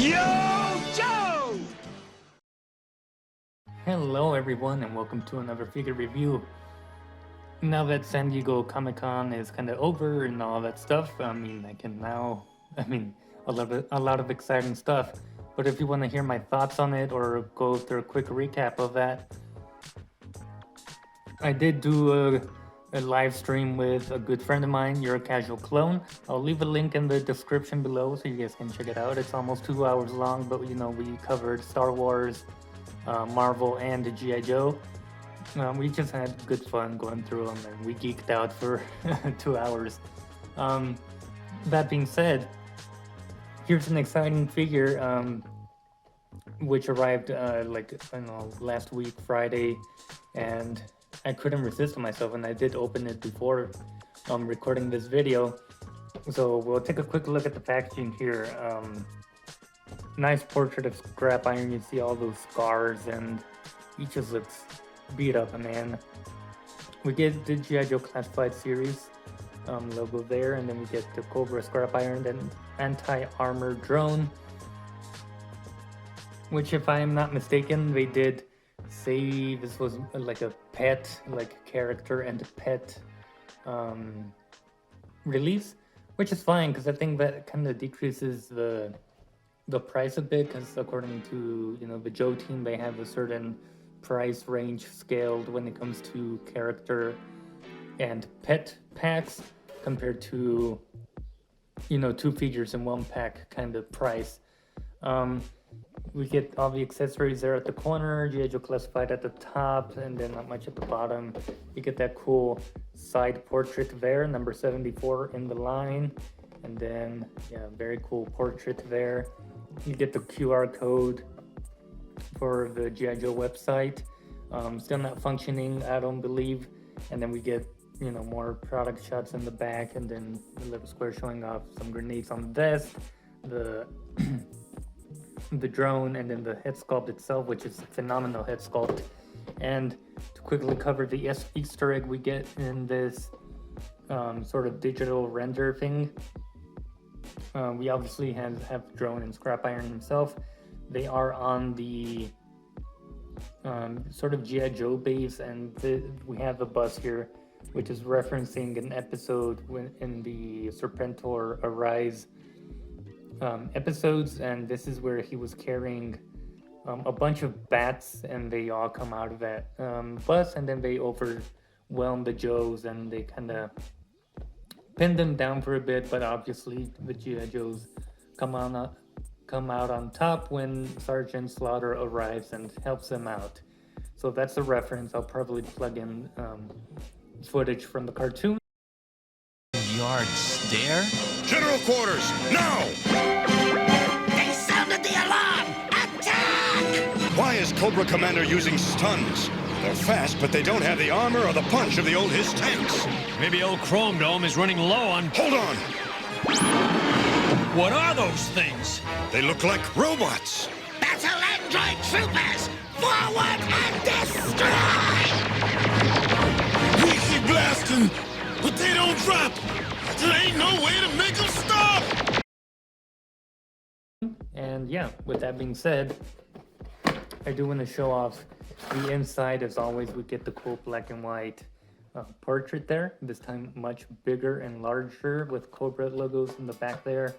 Yo, Joe! Hello everyone and welcome to another figure review. Now that San Diego Comic-Con is kind of over and all that stuff, I can now, a lot of exciting stuff. But if you want to hear my thoughts on it or go through a quick recap of that, I did do a live stream with a good friend of mine, You're a Casual Clone. I'll leave a link in the description below so you guys can check it out. It's almost 2 hours long, but you know, we covered Star Wars, Marvel, and the G.I. Joe. We just had good fun going through them, and we geeked out for 2 hours. That being said, here's an exciting figure which arrived last week, Friday, and I couldn't resist myself, and I did open it before recording this video. So we'll take a quick look at the packaging here. Nice portrait of Scrap Iron. You see all those scars, and he just looks beat up, man. We get the G.I. Joe Classified Series logo there, and then we get the Cobra Scrap Iron, then anti-armor drone, which, if I am not mistaken, they did say this was like a pet, like character and pet release, which is fine because I think that kind of decreases the price a bit, because according to, you know, the Joe team, they have a certain price range scaled when it comes to character and pet packs compared to, you know, 2 figures in 1 pack kind of price. We get all the accessories there at the corner, G.I. Joe Classified at the top, and then not much at the bottom. You get that cool side portrait there, number 74 in the line, and then, yeah, very cool portrait there. You get the QR code for the G.I. Joe website. Still not functioning, I don't believe. And then we get, you know, more product shots in the back, and then a little square showing off some grenades on the desk, the the drone, and then the head sculpt itself, which is a phenomenal head sculpt. And to quickly cover the Easter egg we get in this sort of digital render thing, we obviously have drone and Scrap Iron himself. They are on the sort of G.I. Joe base, and we have a bus here, which is referencing an episode in the Serpentor Arise episodes, and this is where he was carrying a bunch of bats, and they all come out of that bus, and then they overwhelm the Joes, and they kind of pin them down for a bit, but obviously the G.I. Joes come out on top when Sergeant Slaughter arrives and helps them out. So that's a reference. I'll probably plug in footage from the cartoon. Yard stare? General quarters, now! They sounded the alarm! Attack! Why is Cobra Commander using stuns? They're fast, but they don't have the armor or the punch of the old his tanks. Maybe old Chrome Dome is running low on... Hold on! What are those things? They look like robots. Battle android troopers! Forward and destroy! We keep blasting, but they don't drop. There ain't no way to make them stop. And yeah, with that being said, I do want to show off the inside. As always, we get the cool black and white portrait there, this time much bigger and larger with Cobra logos in the back there.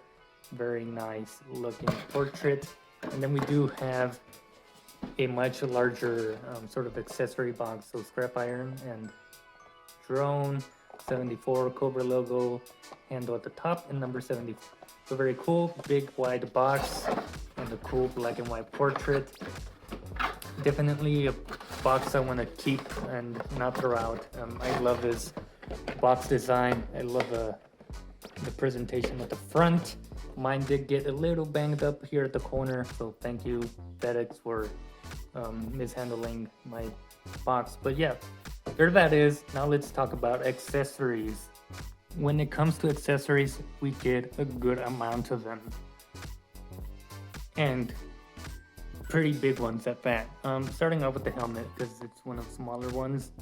Very nice looking portrait. And then we do have a much larger sort of accessory box, so Scrap Iron and drone, 74 Cobra logo, handle at the top, and number 70. So very cool, big wide box, and a cool black and white portrait. Definitely a box I want to keep and not throw out. I love this box design. I love the presentation at the front. Mine did get a little banged up here at the corner, so thank you FedEx for mishandling my box. But yeah, there that is. Now let's talk about accessories. When it comes to accessories, we get a good amount of them, and pretty big ones at that. Starting off with the helmet, because it's one of the smaller ones.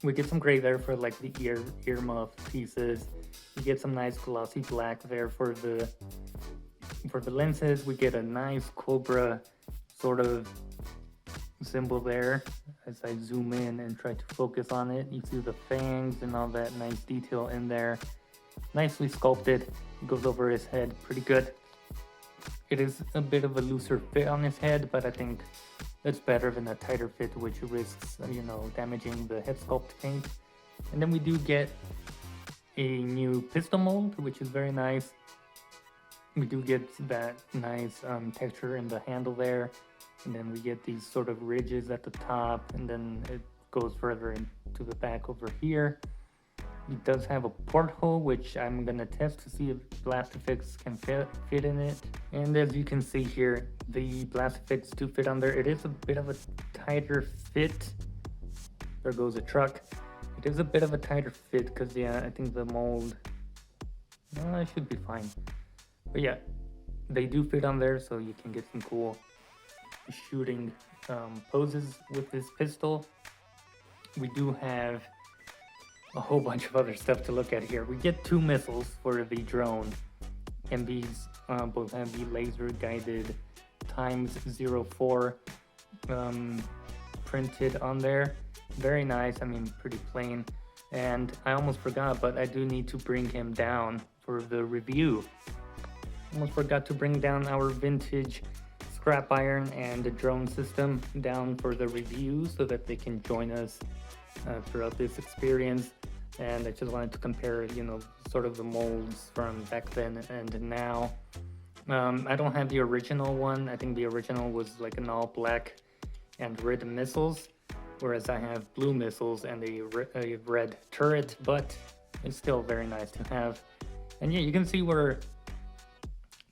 We get some gray there for like the earmuff pieces. You get some nice glossy black there for the For the lenses, we get a nice Cobra sort of symbol there. As I zoom in and try to focus on it, you see the fangs and all that nice detail in there. Nicely sculpted. It goes over his head pretty good. It is a bit of a looser fit on his head, but I think it's better than a tighter fit, which risks, damaging the head sculpt paint. And then we do get a new pistol mold, which is very nice. We do get that nice texture in the handle there, and then we get these sort of ridges at the top, and then it goes further into the back over here. It does have a porthole, which I'm gonna test to see if Blastafix can fit in it. And as you can see here, the Blastafix do fit on there. It is a bit of a tighter fit. There goes a truck. It is a bit of a tighter fit because, yeah, I think the mold should be fine. But yeah, they do fit on there, so you can get some cool shooting poses with this pistol. We do have a whole bunch of other stuff to look at here. We get 2 missiles for the drone, and these both have the laser guided ×04 printed on there. Very nice, I mean, pretty plain. And I almost forgot, but I do need to bring him down for the review. Almost forgot to bring down our vintage scrap iron and the drone system down for the review so that they can join us throughout this experience. And I just wanted to compare, sort of the molds from back then and now. I don't have the original one. I think the original was like an all black and red missiles, whereas I have blue missiles and a red turret, but it's still very nice to have. And yeah, you can see where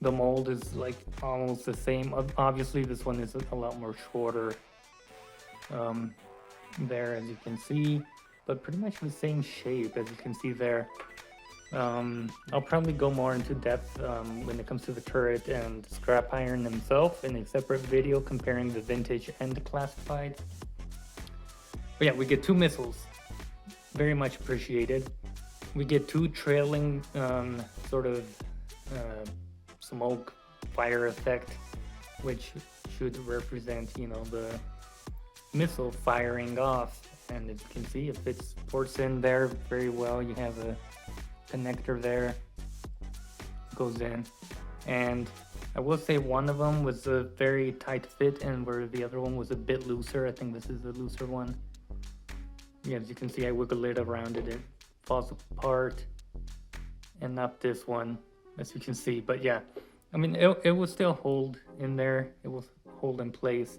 the mold is like almost the same. Obviously this one is a lot more shorter there, as you can see, but pretty much the same shape as you can see there. I'll probably go more into depth when it comes to the turret and scrap iron himself in a separate video comparing the vintage and the classified. But yeah, we get 2 missiles, very much appreciated. We get 2 trailing sort of smoke fire effect, which should represent, the missile firing off. And as you can see, it ports in there very well. You have a connector there, goes in. And I will say one of them was a very tight fit, and where the other one was a bit looser. I think this is the looser one. Yeah, as you can see, I wiggle it around it falls apart, and not this one, as you can see. But yeah, I mean, it will still hold in there. It will hold in place.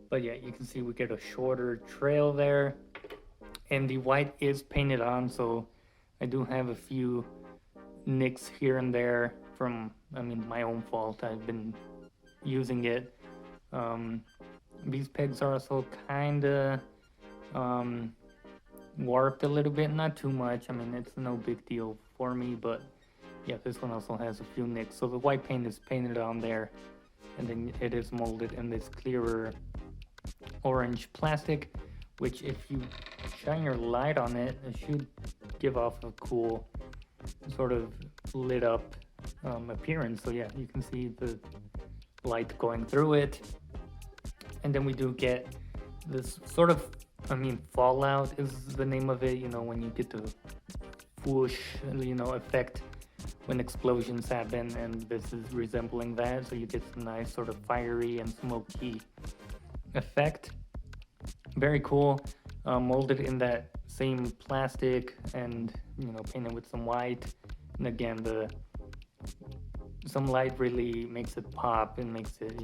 But yeah, you can see we get a shorter trail there, and the white is painted on, so I do have a few nicks here and there from, my own fault. I've been using it. These pegs are also kinda warped a little bit, not too much. It's no big deal for me, but yeah, this one also has a few nicks. So the white paint is painted on there, and then it is molded in this clearer orange plastic, which if you shine your light on it, it should give off a cool sort of lit up appearance. So yeah, you can see the light going through it. And then we do get this sort of, fallout is the name of it, when you get the whoosh, effect when explosions happen, and this is resembling that. So you get some nice sort of fiery and smoky effect. Very cool. Molded in that same plastic and painted with some white, and again some light really makes it pop and makes it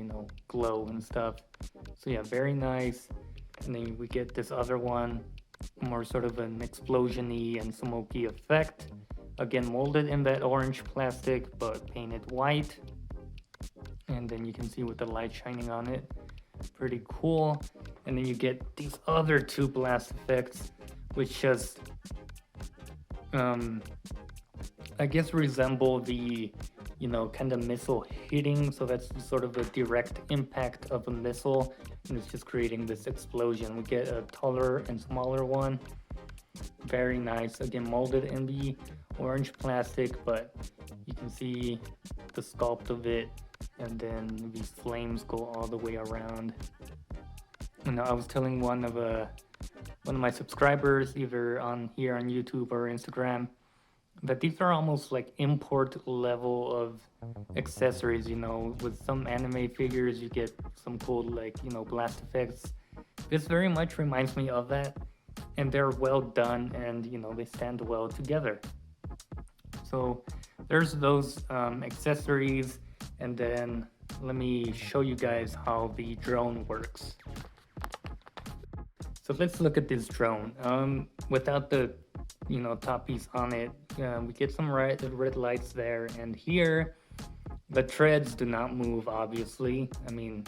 glow and stuff. So yeah, very nice. And then we get this other one, more sort of an explosion-y and smoky effect, again molded in that orange plastic but painted white. And then you can see with the light shining on it, pretty cool. And then you get these other 2 blast effects, which just I guess resemble the kind of missile hitting. So that's sort of a direct impact of a missile, and it's just creating this explosion. We get a taller and smaller one, very nice, again molded in the orange plastic, but you can see the sculpt of it, and then these flames go all the way around. And I was telling one of my subscribers, either on here on YouTube or Instagram, that these are almost like import level of accessories. You know, with some anime figures you get some cool, like, you know, blast effects. This very much reminds me of that, and they're well done, and you know, they stand well together. So there's those accessories, and then let me show you guys how the drone works. So let's look at this drone. Without the, you know, top piece on it, we get some red lights there, and here the treads do not move, obviously. I mean,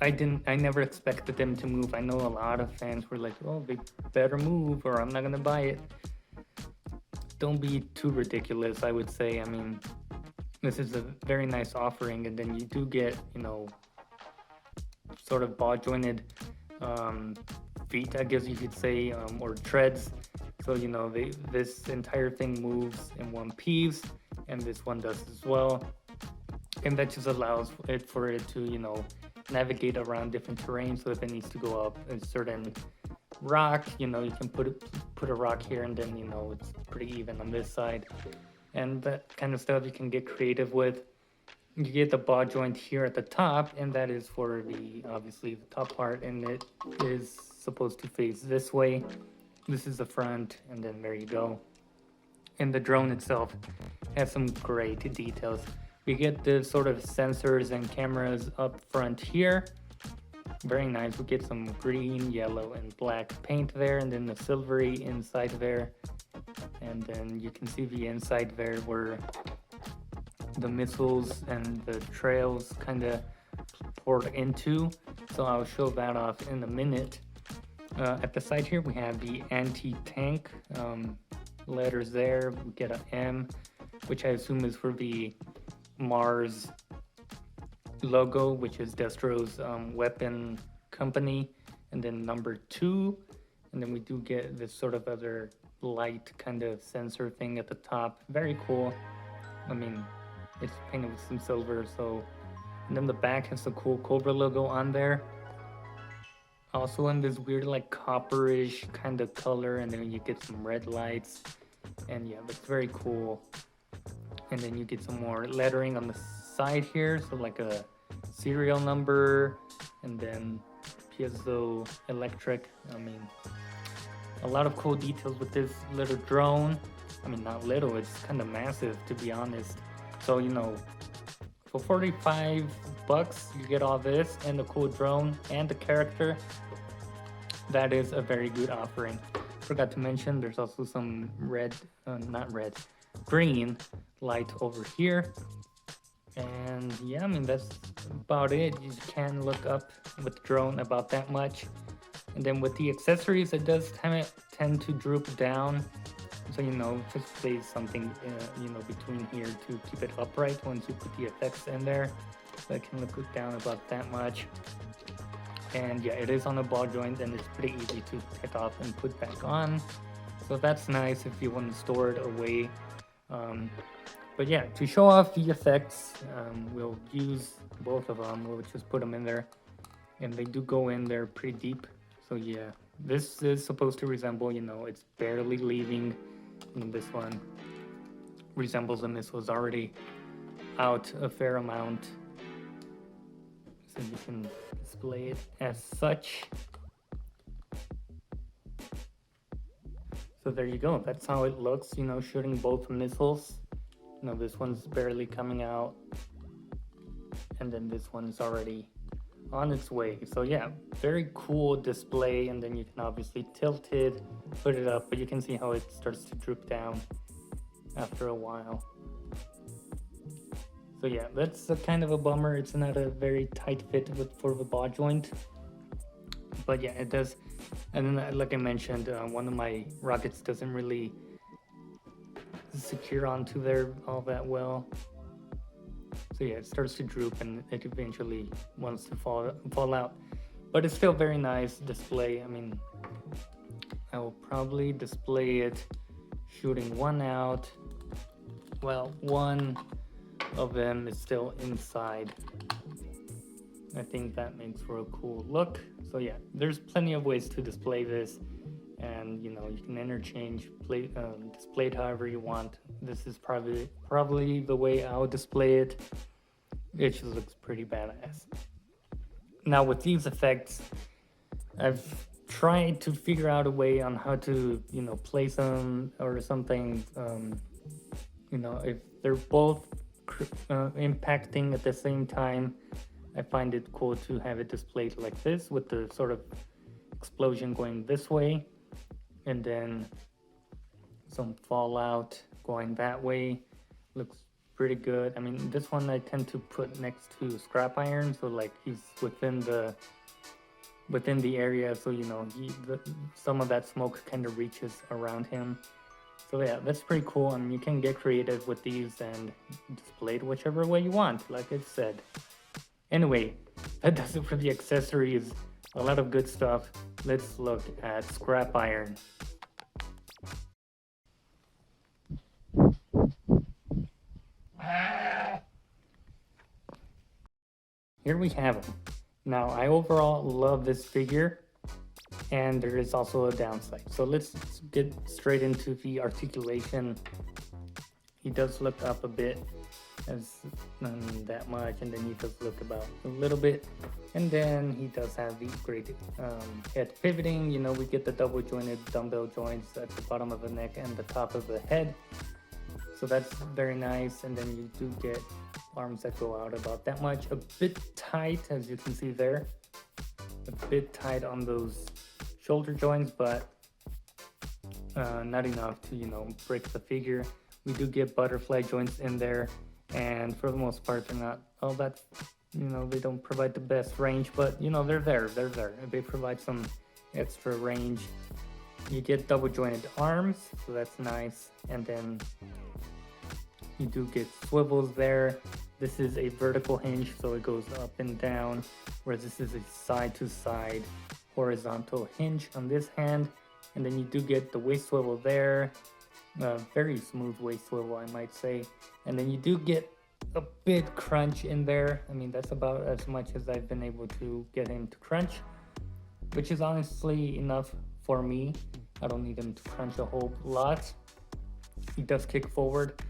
I never expected them to move. I know a lot of fans were like, oh, they better move or I'm not gonna buy it. Don't be too ridiculous, I would say. I mean, this is a very nice offering, and then you do get, you know, sort of ball jointed feet, I guess you could say, or treads. So, you know, this entire thing moves in one piece, and this one does as well. And that just allows for it to, you know, navigate around different terrains. So if it needs to go up a certain rock, you know, you can put a rock here, and then, you know, it's pretty even on this side. And that kind of stuff you can get creative with. You get the ball joint here at the top, and that is for the, obviously, the top part, and it is supposed to face this way. This is the front, and then there you go. And the drone itself has some great details. We get the sort of sensors and cameras up front here. Very nice. We get some green, yellow, and black paint there, and then the silvery inside there. And then you can see the inside there where the missiles and the trails kind of poured into. So I'll show that off in a minute. At the side here, we have the anti-tank letters there. We get an M, which I assume is for the Mars logo, which is Destro's weapon company, and then number 2, and then we do get this sort of other light kind of sensor thing at the top. Very cool. I mean, it's painted with some silver. So, and then the back has the cool Cobra logo on there, also in this weird like copperish kind of color, and then you get some red lights, and yeah, that's very cool. And then you get some more lettering on the side here, so like a serial number, and then piezo electric. I mean, a lot of cool details with this little drone. I mean, not little, it's kind of massive, to be honest. So, you know, for 45 bucks, you get all this and the cool drone and the character. That is a very good offering. Forgot to mention, there's also some green light over here. And yeah, I mean, that's about it. You can look up with the drone about that much. And then with the accessories, it does tend to droop down. So, you know, just place something, you know, between here to keep it upright once you put the effects in there. So it can look down about that much. And yeah, it is on a ball joint, and it's pretty easy to take off and put back on. So that's nice if you want to store it away. But yeah, to show off the effects, we'll use both of them. We'll just put them in there, and they do go in there pretty deep. So yeah, this is supposed to resemble, you know, it's barely leaving. And this one resembles the missiles already out a fair amount. So you can display it as such. So there you go. That's how it looks, you know, shooting both missiles. You know, this one's barely coming out, and then this one's already on its way. So yeah, very cool display. And then you can obviously tilt it, put it up, but you can see how it starts to droop down after a while. So yeah, that's a kind of a bummer. It's not a very tight fit for the ball joint, but yeah, it does. And then, like I mentioned, one of my rockets doesn't really secure onto there all that well. So yeah, it starts to droop, and it eventually wants to fall out. But it's still very nice display. I mean, I will probably display it, shooting one out. Well, one of them is still inside. I think that makes for a cool look. So yeah, there's plenty of ways to display this, and you know, you can interchange display it however you want. This is probably the way I'll display it. It just looks pretty badass. Now with these effects, I've tried to figure out a way on how to, you know, place them or something. You know, if they're both impacting at the same time, I find it cool to have it displayed like this, with the sort of explosion going this way and then some fallout going that way. Looks pretty good. I mean, this one I tend to put next to scrap iron, so like he's within the area, so you know, some of that smoke kind of reaches around him. So yeah, that's pretty cool. I mean, you can get creative with these and display it whichever way you want, like I said. Anyway, that does it for the accessories. A lot of good stuff. Let's look at scrap iron. Here we have him. Now, I overall love this figure, and there is also a downside. So let's get straight into the articulation. He does look up a bit, as that much, and then he does look about a little bit, and then he does have the great head pivoting. You know, we get the double jointed dumbbell joints at the bottom of the neck and the top of the head, so that's very nice. And then you do get arms that go out about that much, a bit tight, as you can see there, a bit tight on those shoulder joints, but not enough to, you know, break the figure. We do get butterfly joints in there, and for the most part they're not all that, you know, they don't provide the best range, but you know, they're there. They provide some extra range. You get double jointed arms, so that's nice, and then you do get swivels there. This is a vertical hinge, so it goes up and down, whereas this is a side to side horizontal hinge on this hand. And then you do get the waist swivel there, very smooth waist swivel, I might say. And then you do get a bit crunch in there. I mean, that's about as much as I've been able to get him to crunch, which is honestly enough for me. I don't need him to crunch a whole lot. He does kick forward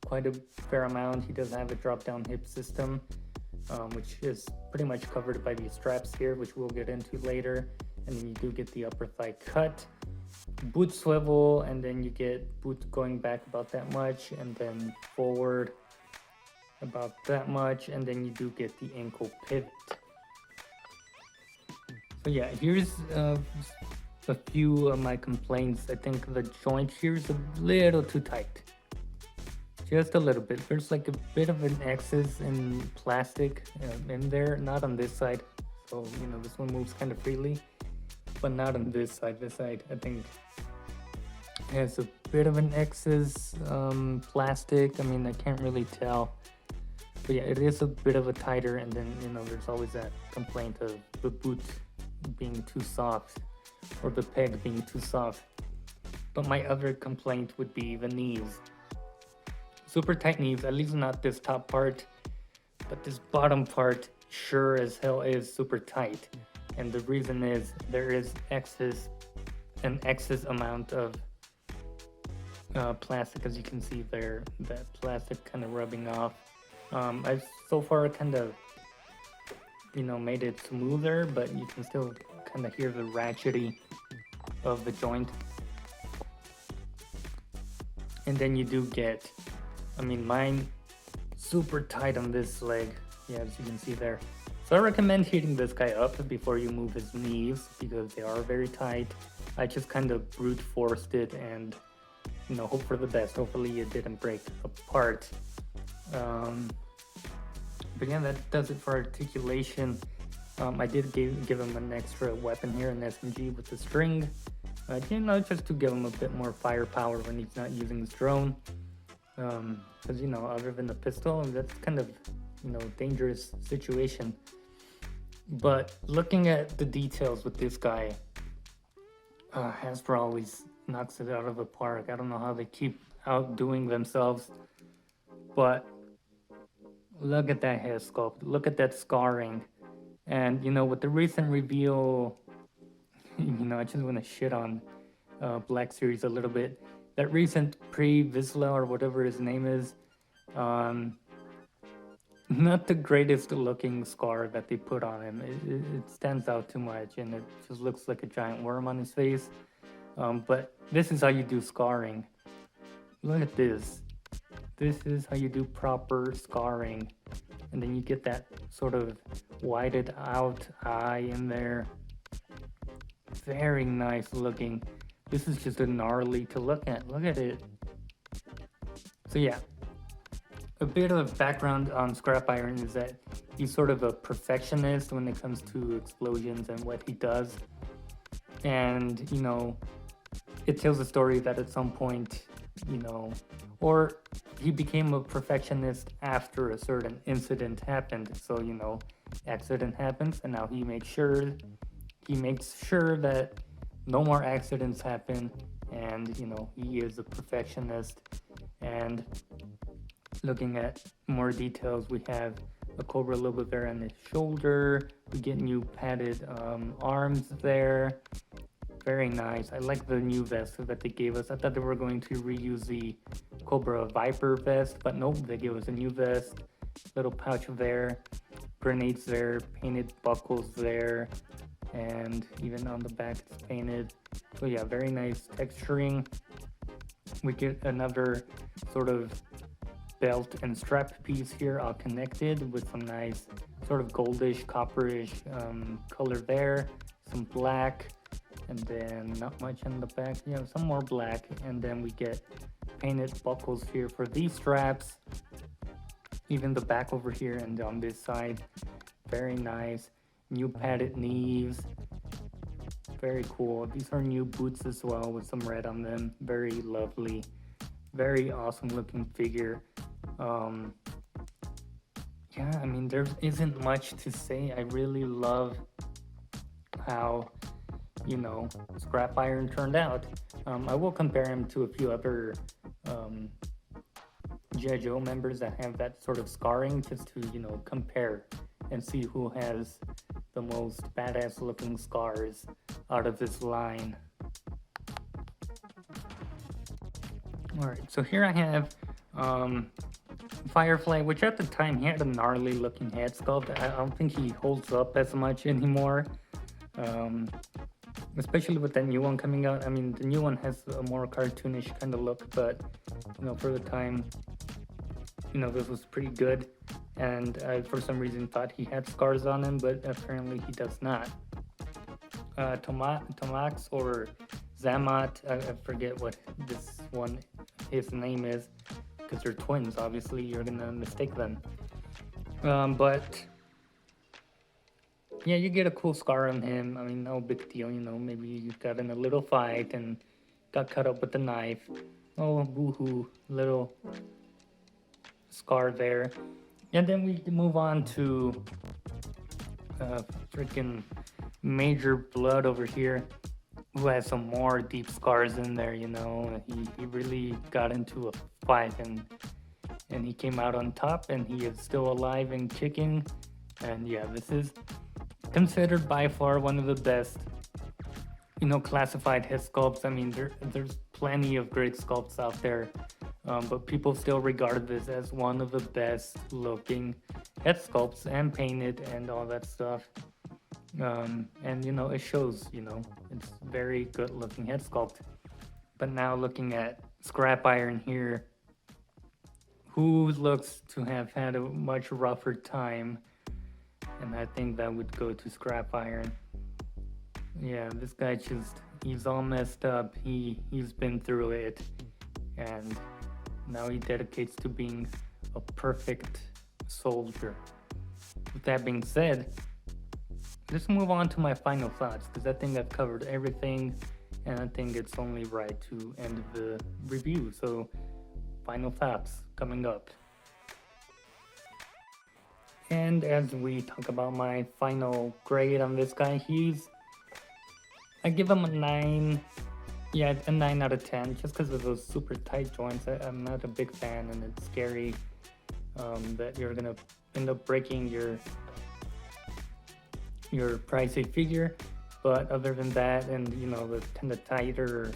quite a fair amount. He does have a drop down hip system, which is pretty much covered by these straps here, which we'll get into later. And then you do get the upper thigh cut, boot swivel, and then you get boot going back about that much, and then forward about that much, and then you do get the ankle pivot. So yeah, here's a few of my complaints. I think the joint here is a little too tight, just a little bit. There's like a bit of an excess in plastic in there, not on this side, so you know, this one moves kind of freely, but not on this side. This side, I think, has a bit of an excess plastic. I mean, I can't really tell, but yeah, it is a bit of a tighter. And then, you know, there's always that complaint of the boot being too soft, or the peg being too soft. But my other complaint would be the knees. Super tight knees, at least not this top part, but this bottom part sure as hell is super tight. And the reason is there is an excess amount of plastic, as you can see there, that plastic kind of rubbing off. I've so far kind of, you know, made it smoother, but you can still kind of hear the ratchety of the joint. And then you do get, I mean, mine super tight on this leg, yeah, as you can see there. So I recommend heating this guy up before you move his knees, because they are very tight. I just kind of brute forced it and, you know, hope for the best. Hopefully it didn't break apart. But yeah, that does it for articulation. I did give him an extra weapon here, an SMG with the string. You know, just to give him a bit more firepower when he's not using his drone. Because, you know, other than the pistol, that's kind of, you know, dangerous situation. But looking at the details with this guy, Hasbro always knocks it out of the park. I don't know how they keep outdoing themselves, but look at that head sculpt. Look at that scarring. And, you know, with the recent reveal, you know, I just want to shit on Black Series a little bit. That recent pre-Vizsla or whatever his name is, not the greatest looking scar that they put on him. It stands out too much and it just looks like a giant worm on his face. But this is how you do scarring. Look at this. This is how you do proper scarring. And then you get that sort of whited out eye in there. Very nice looking. This is just a gnarly to look at. Look at it. So yeah, a bit of background on Scrap Iron is that he's sort of a perfectionist when it comes to explosions and what he does. And, you know, it tells a story that at some point, you know, or he became a perfectionist after a certain incident happened. So, you know, accident happens and now he makes sure that no more accidents happen. And, you know, he is a perfectionist. And looking at more details, we have a Cobra a little bit there on his shoulder. We get new padded arms there. Very nice. I like the new vest that they gave us. I thought they were going to reuse the Cobra Viper vest, but nope, they gave us a new vest. Little pouch there, grenades there, painted buckles there, and even on the back it's painted. So yeah, very nice texturing. We get another sort of belt and strap piece here, all connected with some nice sort of goldish, copperish color there. Some black, and then not much on the back. You know, some more black, and then we get painted buckles here for these straps. Even the back over here and on this side, very nice. New padded knees, very cool. These are new boots as well with some red on them. Very lovely, very awesome looking figure. Yeah, I mean, there isn't much to say. I really love how, you know, Scrap Iron turned out. I will compare him to a few other G.I.Joe members that have that sort of scarring, just to, you know, compare and see who has the most badass looking scars out of this line. Alright, so here I have Firefly, which at the time he had a gnarly looking head sculpt. I don't think he holds up as much anymore. Especially with that new one coming out. I mean, the new one has a more cartoonish kind of look, but, you know, for the time, you know, this was pretty good. And I, for some reason, thought he had scars on him, but apparently he does not. Tomax or Zamat, I forget what this one, his name is, because they're twins, obviously, you're gonna mistake them. But yeah, you get a cool scar on him. I mean, no big deal, you know, maybe you got in a little fight and got cut up with a knife. Oh, boo-hoo, little scar there. And then we move on to freaking Major Blood over here, who has some more deep scars in there, you know. He really got into a fight and he came out on top, and he is still alive and kicking. And yeah, this is considered by far one of the best, you know, classified head sculpts. I mean, there's plenty of great sculpts out there, but people still regard this as one of the best looking head sculpts, and painted and all that stuff. And you know, it shows, you know, it's very good looking head sculpt. But now looking at Scrap Iron here, who looks to have had a much rougher time, and I think that would go to Scrap Iron. Yeah, this guy he's all messed up. He's been through it, and now he dedicates to being a perfect soldier. With that being said, let's move on to my final thoughts, because I think I've covered everything, and I think it's only right to end the review. So, final thoughts coming up. And as we talk about my final grade on this guy, I give him a 9 Yeah, a 9 out of 10, just because of those super tight joints. I'm not a big fan, and it's scary that you're gonna end up breaking your pricey figure. But other than that, and you know, the kind of tighter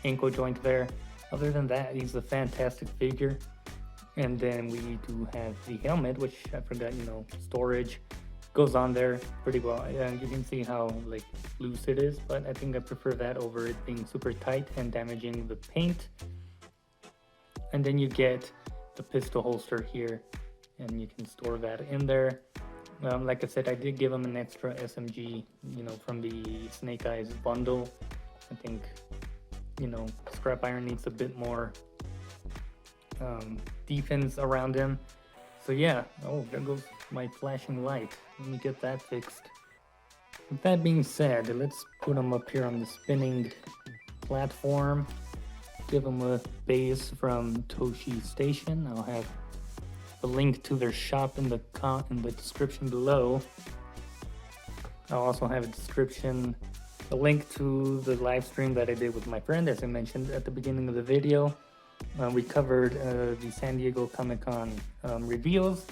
ankle joint there, other than that, he's a fantastic figure. And then we do have the helmet, which I forgot, you know, storage goes on there pretty well. And you can see how like loose it is, but I think I prefer that over it being super tight and damaging the paint. And then you get the pistol holster here, and you can store that in there. Like I said, I did give him an extra SMG, you know, from the Snake Eyes bundle. I think, you know, Scrap Iron needs a bit more defense around him. So yeah, oh, there goes my flashing light. Let me get that fixed. With that being said, let's put him up here on the spinning platform. Give him a base from Toshi Station. I'll have a link to their shop in the description below. I'll also have a link to the live stream that I did with my friend, as I mentioned at the beginning of the video. We covered the San Diego Comic-Con reveals,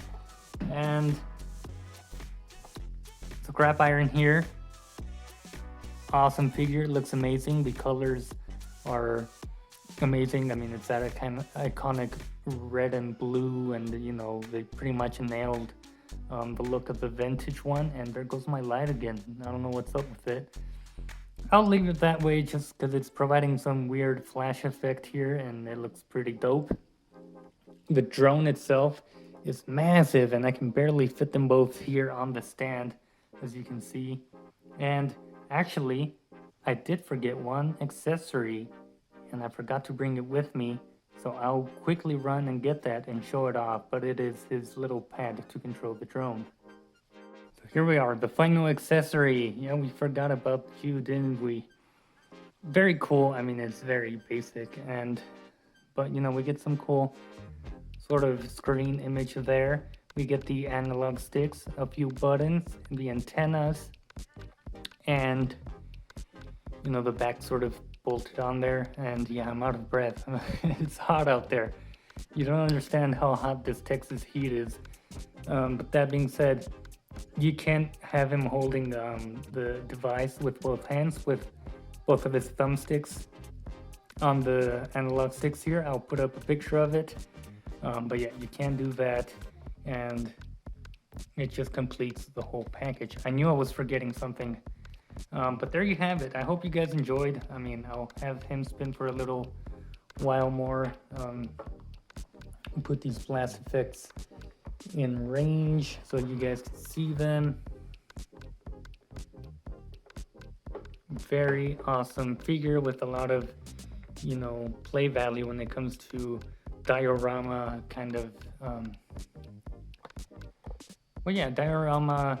and Scrap Iron here. Awesome figure, looks amazing. The colors are amazing. I mean, it's that kind of iconic red and blue, and you know, they pretty much nailed the look of the vintage one. And there goes my light again. I don't know what's up with it. I'll leave it that way just because it's providing some weird flash effect here, and it looks pretty dope. The drone itself is massive, and I can barely fit them both here on the stand, as you can see. And actually, I did forget one accessory, and I forgot to bring it with me, so I'll quickly run and get that and show it off. But it is his little pad to control the drone. So here we are, the final accessory. Yeah, we forgot about you, didn't we? Very cool. I mean, it's very basic, but you know, we get some cool sort of screen image there. We get the analog sticks, a few buttons, the antennas, and you know, the back sort of bolted on there. And yeah, I'm out of breath. It's hot out there. You don't understand how hot this Texas heat is. But that being said, you can't have him holding the device with both hands, with both of his thumbsticks on the analog sticks here. I'll put up a picture of it. But yeah, you can do that, and it just completes the whole package. I knew I was forgetting something, but there you have it. I hope you guys enjoyed. I mean, I'll have him spin for a little while more. Put these blast effects in range so you guys can see them. Very awesome figure with a lot of, you know, play value when it comes to diorama kind of well, yeah, diorama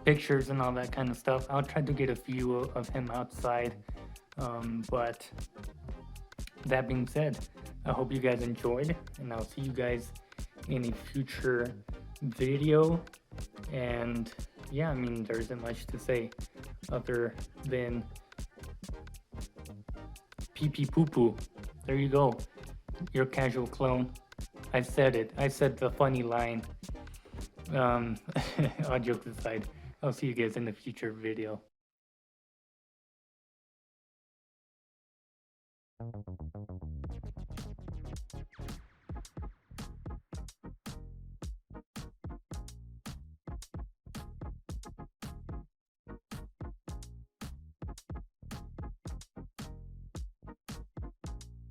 pictures and all that kind of stuff. I'll try to get a few of him outside, but that being said, I hope you guys enjoyed, and I'll see you guys in a future video. And yeah, I mean, there isn't much to say other than pee pee poo poo. There you go, your casual clone. I said it. I said the funny line. All jokes aside, I'll see you guys in the future video.